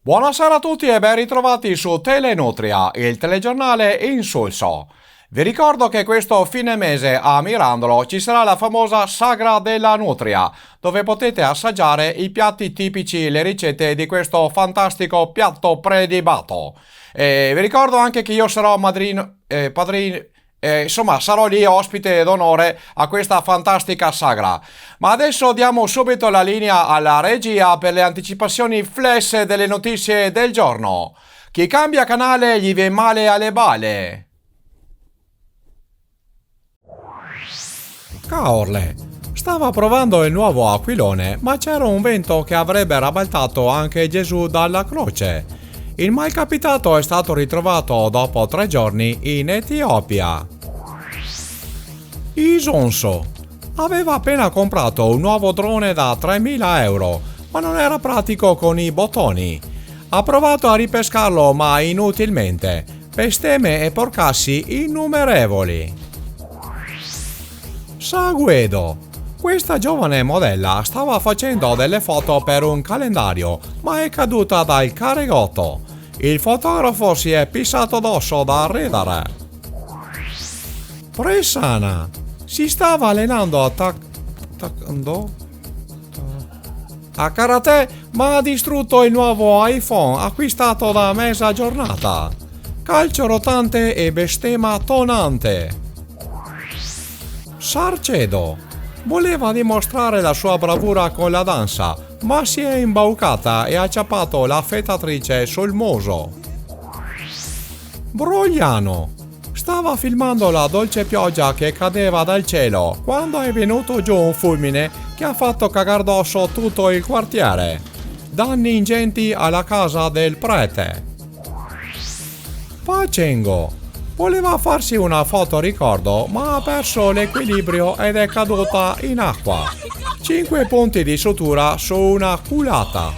Buonasera a tutti e ben ritrovati su Telenutria, il telegiornale insulso. Vi ricordo che questo fine mese a Mirandolo ci sarà la famosa Sagra della Nutria, dove potete assaggiare i piatti tipici e le ricette di questo fantastico piatto prelibato. E vi ricordo anche che io sarò padrino. Insomma, sarò lì ospite d'onore a questa fantastica sagra. Ma adesso diamo subito la linea alla regia per le anticipazioni flash delle notizie del giorno. Chi cambia canale gli viene male alle bale. Caorle. Stava provando il nuovo aquilone, ma c'era un vento che avrebbe rabaltato anche Gesù dalla croce. Il malcapitato è stato ritrovato dopo 3 giorni in Etiopia. Isonso aveva appena comprato un nuovo drone da 3.000 euro, ma non era pratico con i bottoni. Ha provato a ripescarlo, ma inutilmente. Bestemmie e porcassi innumerevoli. Sagüedo. Questa giovane modella stava facendo delle foto per un calendario, ma è caduta dal caregotto. Il fotografo si è pissato addosso da ridere. Presana. Si stava allenando a karate, ma ha distrutto il nuovo iPhone acquistato da mezza giornata. Calcio rotante e bestemmia tonante. Sarcedo. Voleva dimostrare la sua bravura con la danza, ma si è imbaucata e ha acciappato la fettatrice sul muso. Brogliano. Stava filmando la dolce pioggia che cadeva dal cielo quando è venuto giù un fulmine che ha fatto cagar addosso tutto il quartiere. Danni ingenti alla casa del prete. Pacengo. Voleva farsi una foto ricordo, ma ha perso l'equilibrio ed è caduta in acqua. 5 punti di sutura su una culata.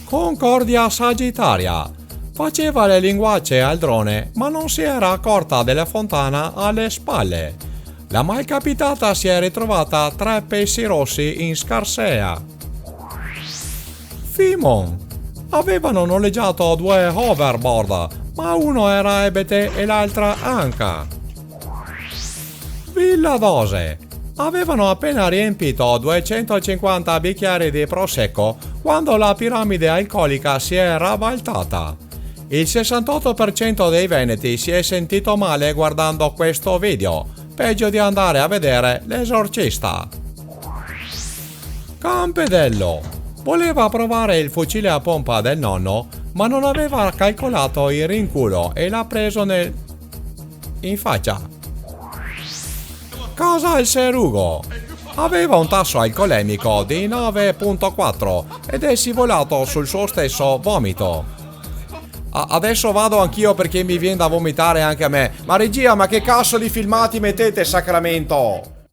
Concordia Sagittaria. Faceva le linguacce al drone, ma non si era accorta della fontana alle spalle. La malcapitata si è ritrovata 3 pesci rossi in scarsea. Fimon. Avevano noleggiato 2 hoverboard, ma uno era ebete e l'altra anca. Villa Dose. Avevano appena riempito 250 bicchieri di prosecco quando la piramide alcolica si è rabaltata. Il 68% dei veneti si è sentito male guardando questo video, peggio di andare a vedere L'Esorcista. Campedello. Voleva provare il fucile a pompa del nonno, ma non aveva calcolato il rinculo e l'ha preso in faccia. Casal Serugo. Aveva un tasso alcolemico di 9,4 ed è scivolato sul suo stesso vomito. Adesso vado anch'io perché mi viene da vomitare anche a me. Ma regia, ma che cazzo di filmati mettete, Sacramento?